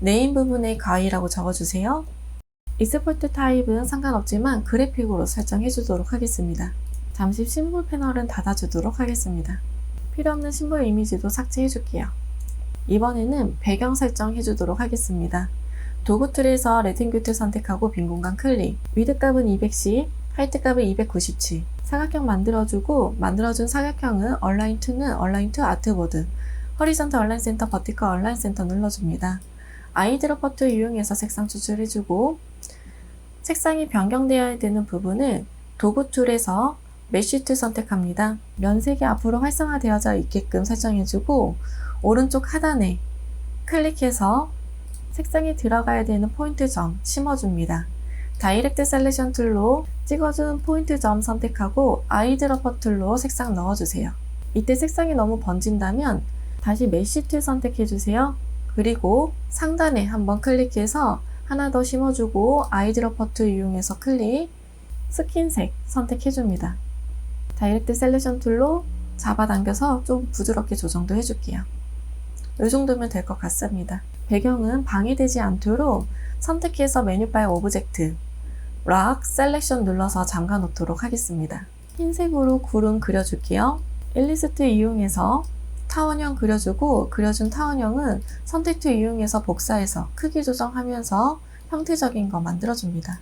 네임 부분에 가위라고 적어주세요. 익스포트 타입은 상관없지만 그래픽으로 설정해 주도록 하겠습니다. 잠시 심볼 패널은 닫아주도록 하겠습니다. 필요 없는 심볼 이미지도 삭제해 줄게요. 이번에는 배경 설정 해주도록 하겠습니다. 도구 툴에서 레팅규트 선택하고 빈 공간 클릭, 위드 값은 210, 하이트 값은 297, 사각형 만들어주고 만들어준 사각형은 얼라인 투는 얼라인 투 아트보드, 허리전탈 얼라인 센터, 버티컬 얼라인 센터 눌러줍니다. 아이드롭퍼 툴 이용해서 색상 추출해주고 색상이 변경되어야 되는 부분을 도구 툴에서 메쉬 툴 선택합니다. 면색이 앞으로 활성화되어져 있게끔 설정해주고 오른쪽 하단에 클릭해서 색상이 들어가야 되는 포인트 점 심어줍니다. 다이렉트 셀렉션 툴로 찍어준 포인트 점 선택하고 아이드롭퍼 툴로 색상 넣어주세요. 이때 색상이 너무 번진다면 다시 메쉬 툴 선택해주세요. 그리고 상단에 한번 클릭해서 하나 더 심어주고 아이드롭퍼 툴 이용해서 클릭, 스킨색 선택해줍니다. 다이렉트 셀렉션 툴로 잡아당겨서 좀 부드럽게 조정도 해줄게요. 이 정도면 될 것 같습니다. 배경은 방해되지 않도록 선택해서 메뉴바의 오브젝트, 락, 셀렉션 눌러서 잠가 놓도록 하겠습니다. 흰색으로 구름 그려줄게요. 일리스트 이용해서 타원형 그려주고 그려준 타원형은 선택 툴 이용해서 복사해서 크기 조정하면서 형태적인 거 만들어줍니다.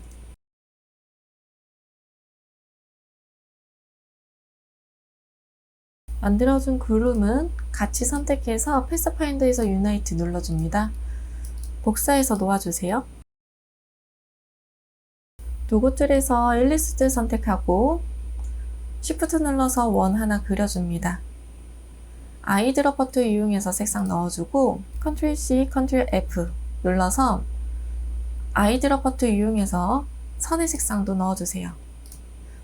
만들어준 구름은 같이 선택해서 패스파인더에서 유나이트 눌러줍니다. 복사해서 놓아주세요. 도구 툴에서 일리스트 선택하고 Shift 눌러서 원 하나 그려줍니다. 아이드롭퍼 툴 이용해서 색상 넣어주고 Ctrl C, Ctrl F 눌러서 아이드롭퍼 툴 이용해서 선의 색상도 넣어주세요.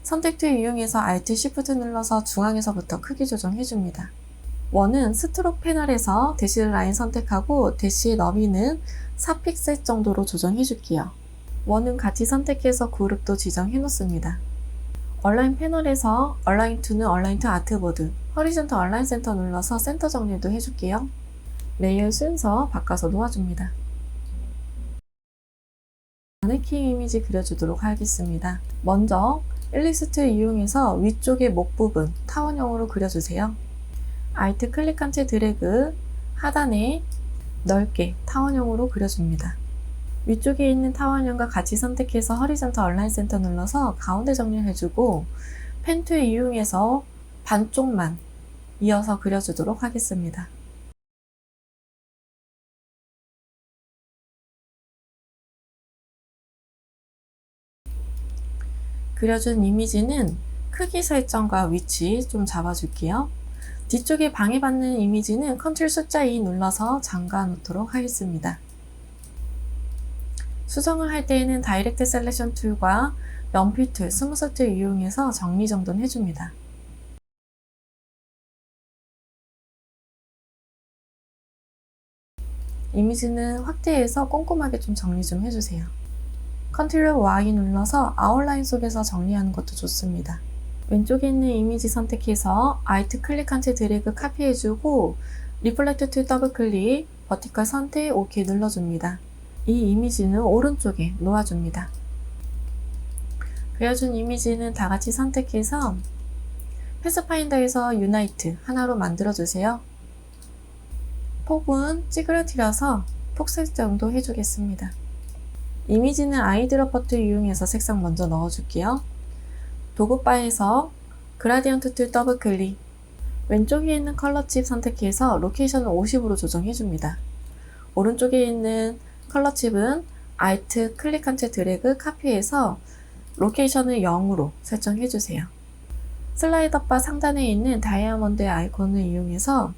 선택 툴 이용해서 Alt Shift 눌러서 중앙에서부터 크기 조정해줍니다. 원은 스트로크 패널에서 대시 라인 선택하고 대시의 너비는 4픽셀 정도로 조정해줄게요. 원은 같이 선택해서 그룹도 지정해 놓습니다. 얼라인 패널에서 얼라인 투는 얼라인 투 아트보드, 허리전탈 얼라인 센터 눌러서 센터 정리도 해줄게요. 레이어 순서 바꿔서 놓아줍니다. 마네킹 이미지 그려주도록 하겠습니다. 먼저 일리스트 이용해서 위쪽의 목 부분 타원형으로 그려주세요. Alt 클릭한 채 드래그 하단에 넓게 타원형으로 그려줍니다. 위쪽에 있는 타원형과 같이 선택해서 허리전탈 얼라인 센터 눌러서 가운데 정리해주고 펜 툴 이용해서 반쪽만 이어서 그려주도록 하겠습니다. 그려준 이미지는 크기 설정과 위치 좀 잡아줄게요. 뒤쪽에 방해받는 이미지는 Ctrl 숫자 2 눌러서 잠가 놓도록 하겠습니다. 수정을 할 때에는 다이렉트 셀렉션 툴과 연필 툴, 스무스 툴 이용해서 정리정돈 해줍니다. 이미지는 확대해서 꼼꼼하게 좀 정리 좀 해주세요. Ctrl Y 눌러서 아웃라인 속에서 정리하는 것도 좋습니다. 왼쪽에 있는 이미지 선택해서 Alt 클릭한 채 드래그 카피해주고 리플렉트 툴 더블 클릭, 버티컬 선택, OK 눌러줍니다. 이 이미지는 오른쪽에 놓아줍니다. 그려준 이미지는 다 같이 선택해서 패스파인더에서 유나이트 하나로 만들어주세요. 폭은 찌그러뜨려서 폭 설정도 해주겠습니다. 이미지는 아이드롭퍼 툴 이용해서 색상 먼저 넣어줄게요. 도구바에서 그라디언트 툴 더블 클릭, 왼쪽에 있는 컬러 칩 선택해서 로케이션을 50으로 조정해줍니다. 오른쪽에 있는 컬러 칩은 Alt 클릭한 채 드래그 카피해서 로케이션을 0으로 설정해주세요. 슬라이더 바 상단에 있는 다이아몬드의 아이콘을 이용해서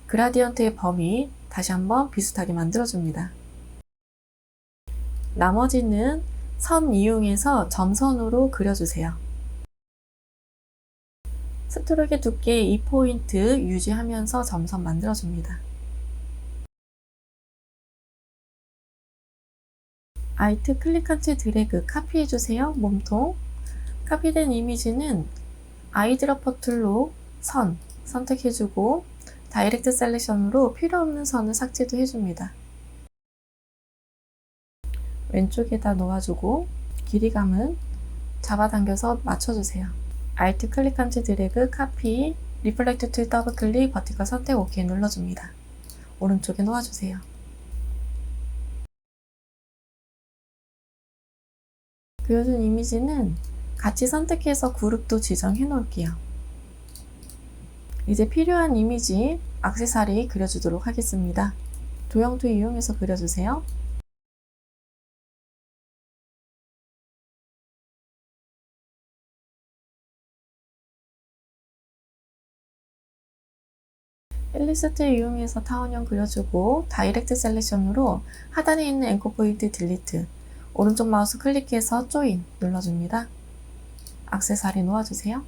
그라디언트의 범위 다시 한번 비슷하게 만들어줍니다. 나머지는 선 이용해서 점선으로 그려주세요. 스트로크의 두께 2포인트 유지하면서 점선 만들어줍니다. Alt 클릭한 채 드래그 카피해주세요. 몸통. 카피된 이미지는 아이드롭퍼 툴로 선 선택해주고 다이렉트 셀렉션으로 필요 없는 선을 삭제도 해줍니다. 왼쪽에다 놓아주고 길이감은 잡아당겨서 맞춰주세요. Alt 클릭한 채 드래그 카피, 리플렉트 툴 더블 클릭, 버티컬 선택 OK 눌러줍니다. 오른쪽에 놓아주세요. 그려준 이미지는 같이 선택해서 그룹도 지정해 놓을게요. 이제 필요한 이미지, 액세서리 그려주도록 하겠습니다. 도형 툴 이용해서 그려주세요. 앨리스 툴 이용해서 타원형 그려주고 다이렉트 셀렉션으로 하단에 있는 앵커 포인트 딜리트, 오른쪽 마우스 클릭해서 조인 눌러줍니다. 액세서리 놓아주세요.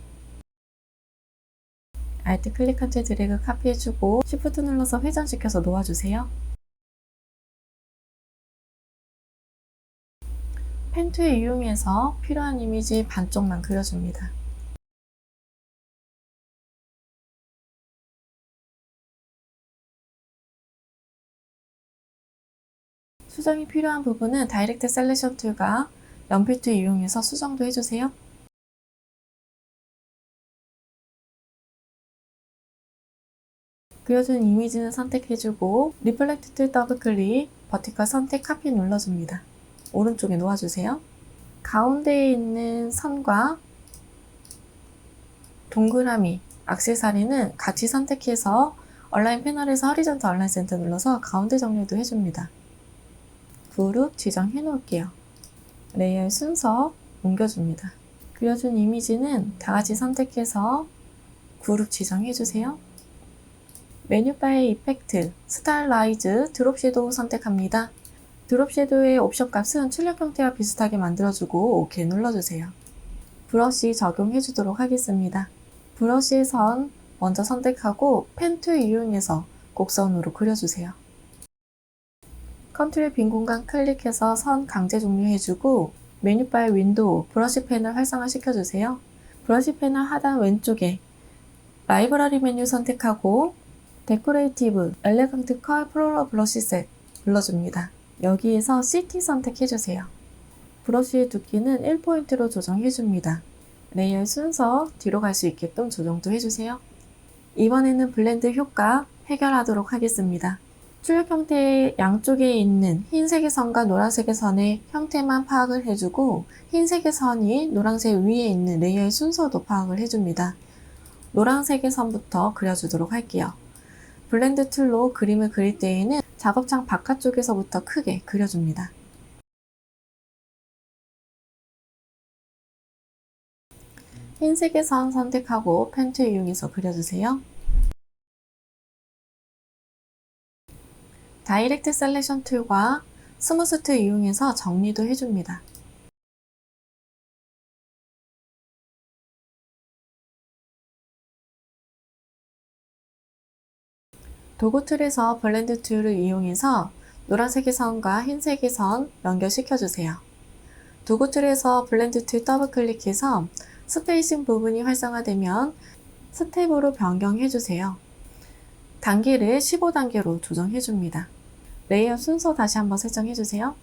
Alt 클릭한 채 드래그 카피해주고 Shift 눌러서 회전시켜서 놓아주세요. 펜 툴 이용해서 필요한 이미지 반쪽만 그려줍니다. 수정이 필요한 부분은 다이렉트 셀렉션 툴과 연필 툴 이용해서 수정도 해주세요. 그려준 이미지는 선택해주고 리플렉트 툴 더블 클릭, 버티컬 선택 카피 눌러줍니다. 오른쪽에 놓아주세요. 가운데에 있는 선과 동그라미, 액세서리는 같이 선택해서 얼라인 패널에서 허리전탈 얼라인 센터 눌러서 가운데 정렬도 해줍니다. 그룹 지정해 놓을게요. 레이어의 순서 옮겨줍니다. 그려준 이미지는 다 같이 선택해서 그룹 지정해 주세요. 메뉴바의 이펙트, 스타일라이즈, 드롭 섀도우 선택합니다. 드롭 섀도우의 옵션 값은 출력 형태와 비슷하게 만들어주고 OK 눌러주세요. 브러쉬 적용해 주도록 하겠습니다. 브러쉬의 선 먼저 선택하고 펜 툴 이용해서 곡선으로 그려주세요. 컨트롤 빈 공간 클릭해서 선 강제 종료해주고 메뉴바의 윈도우, 브러쉬 패널 활성화 시켜주세요. 브러쉬 패널 하단 왼쪽에 라이브러리 메뉴 선택하고 데코레이티브, 엘레강트 컬 플로럴 브러쉬 셋 눌러줍니다. 여기에서 시티 선택해주세요. 브러쉬의 두께는 1포인트로 조정해줍니다. 레이어의 순서 뒤로 갈 수 있게끔 조정도 해주세요. 이번에는 블렌드 효과 해결하도록 하겠습니다. 출력 형태의 양쪽에 있는 흰색의 선과 노란색의 선의 형태만 파악을 해주고 흰색의 선이 노란색 위에 있는 레이어의 순서도 파악을 해줍니다. 노란색의 선부터 그려주도록 할게요. 블렌드 툴로 그림을 그릴 때에는 작업창 바깥쪽에서부터 크게 그려줍니다. 흰색의 선 선택하고 펜 툴 이용해서 그려주세요. 다이렉트 셀렉션 툴과 스무스 툴 이용해서 정리도 해줍니다. 도구 툴에서 블렌드 툴을 이용해서 노란색의 선과 흰색의 선 연결시켜주세요. 도구 툴에서 블렌드 툴 더블 클릭해서 스페이싱 부분이 활성화되면 스텝으로 변경해주세요. 단계를 15단계로 조정해줍니다. 레이어 순서 다시 한번 설정해주세요.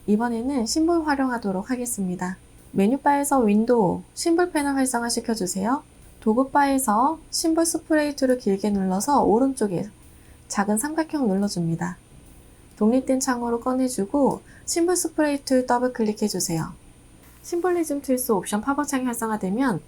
이번에는 심볼 활용하도록 하겠습니다. 메뉴바에서 윈도우, 심볼 패널 활성화 시켜주세요. 도구바에서 심볼 스프레이 툴을 길게 눌러서 오른쪽에 작은 삼각형 눌러줍니다. 독립된 창으로 꺼내주고 심볼 스프레이 툴 더블 클릭해주세요. 심볼리즘 툴스 옵션 팝업 창이 활성화되면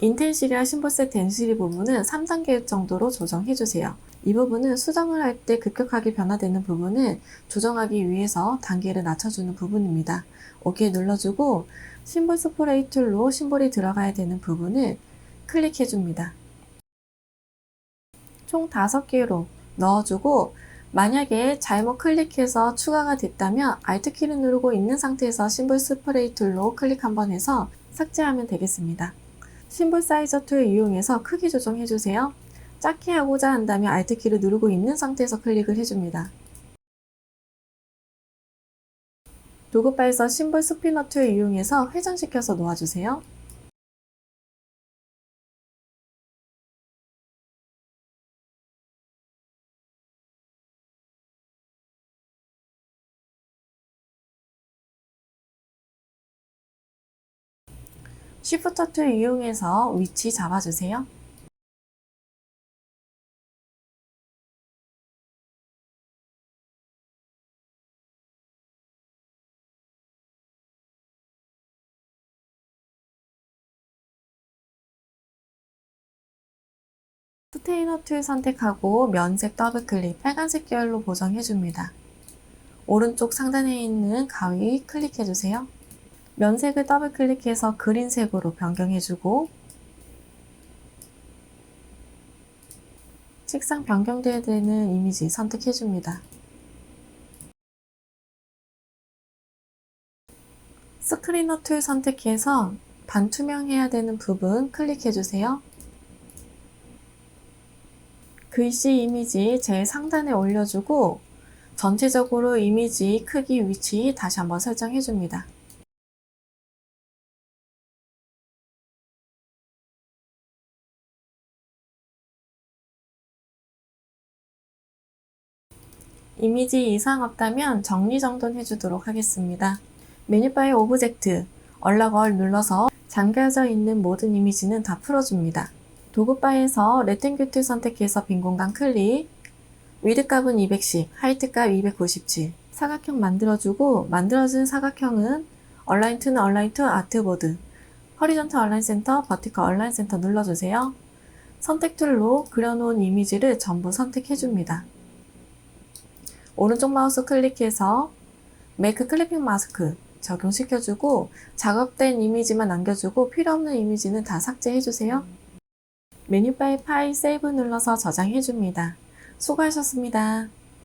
인텐시리와 심볼셋 덴시리 부분은 3단계 정도로 조정해주세요. 이 부분은 수정을 할 때 급격하게 변화되는 부분을 조정하기 위해서 단계를 낮춰주는 부분입니다. OK 눌러주고 심볼 스프레이 툴로 심볼이 들어가야 되는 부분을 클릭해줍니다. 총 5개로 넣어주고 만약에 잘못 클릭해서 추가가 됐다면 Alt키를 누르고 있는 상태에서 심볼 스프레이 툴로 클릭 한번 해서 삭제하면 되겠습니다. 심볼 사이저 툴 이용해서 크기 조정해주세요. 작게 하고자 한다면 Alt키를 누르고 있는 상태에서 클릭을 해줍니다. 도구바에서 심볼 스피너 툴 이용해서 회전시켜서 놓아주세요. 쉬프터 툴 이용해서 위치 잡아주세요. 컨테이너 툴 선택하고 면색 더블 클릭 빨간색 계열로 보정해줍니다. 오른쪽 상단에 있는 가위 클릭해주세요. 면색을 더블 클릭해서 그린색으로 변경해주고 색상 변경돼야 되는 이미지 선택해줍니다. 스크리너 툴 선택해서 반투명해야 되는 부분 클릭해주세요. 글씨 이미지 제일 상단에 올려주고 전체적으로 이미지 크기 위치 다시 한번 설정해줍니다. 이미지 이상 없다면 정리정돈 해주도록 하겠습니다. 메뉴바의 오브젝트, 얼락얼 눌러서 잠겨져 있는 모든 이미지는 다 풀어줍니다. 도구바에서 레탱글 툴 선택해서 빈 공간 클릭, 위드 값은 210, 하이트 값 297, 사각형 만들어주고 만들어진 사각형은 얼라인 투는 얼라인 투 아트보드, 허리존탈 얼라인 센터, 버티컬 얼라인 센터 눌러주세요. 선택 툴로 그려놓은 이미지를 전부 선택해줍니다. 오른쪽 마우스 클릭해서 메이크 클리핑 마스크 적용시켜주고 작업된 이미지만 남겨주고 필요없는 이미지는 다 삭제해주세요. 메뉴바의 파일 세이브 눌러서 저장해줍니다. 수고하셨습니다.